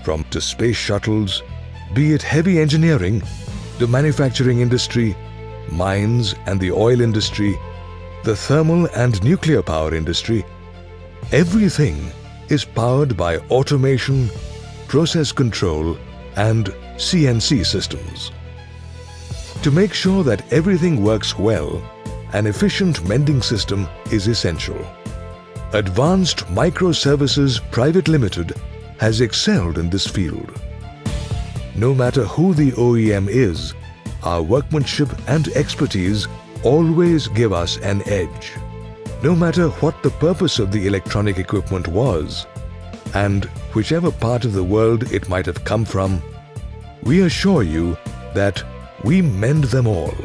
from to space shuttles, be it heavy engineering, the manufacturing industry, mines and the oil industry, the thermal and nuclear power industry, everything is powered by automation, process control and CNC systems. To make sure that everything works well, an efficient mending system is essential. Advanced Microservices Private Limited has excelled in this field. No matter who the OEM is, our workmanship and expertise always give us an edge. No matter what the purpose of the electronic equipment was, and whichever part of the world it might have come from, we assure you that we mend them all.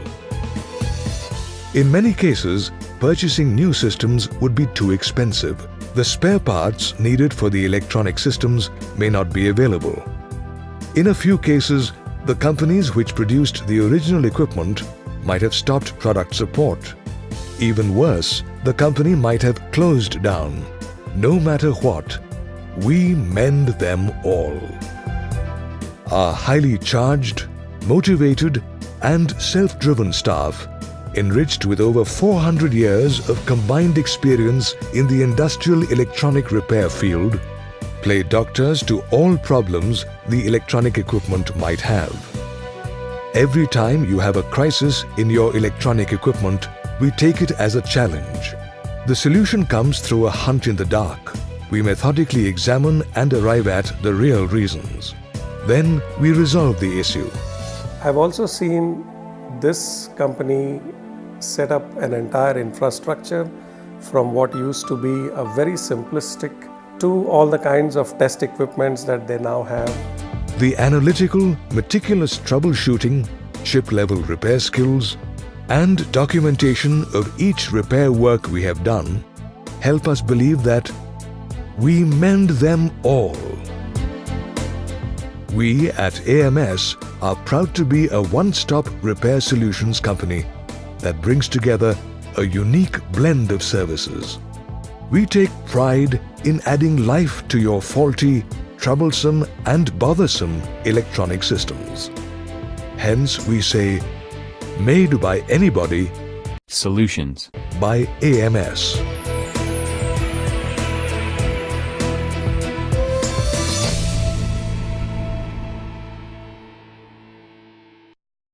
In many cases, purchasing new systems would be too expensive. The spare parts needed for the electronic systems may not be available. In a few cases, the companies which produced the original equipment might have stopped product support. Even worse, the company might have closed down. No matter what, we mend them all. Our highly charged, motivated and self-driven staff, enriched with over 400 years of combined experience in the industrial electronic repair field, play doctors to all problems the electronic equipment might have. Every time you have a crisis in your electronic equipment, we take it as a challenge. The solution comes through a hunt in the dark. We methodically examine and arrive at the real reasons. Then we resolve the issue. I've also seen this company set up an entire infrastructure from what used to be a very simplistic to all the kinds of test equipments that they now have. The analytical, meticulous troubleshooting, chip-level repair skills, and documentation of each repair work we have done help us believe that we mend them all. We at AMS are proud to be a one-stop repair solutions company that brings together a unique blend of services. We take pride in adding life to your faulty, troublesome and bothersome electronic systems. Hence we say, made by anybody, solutions by AMS.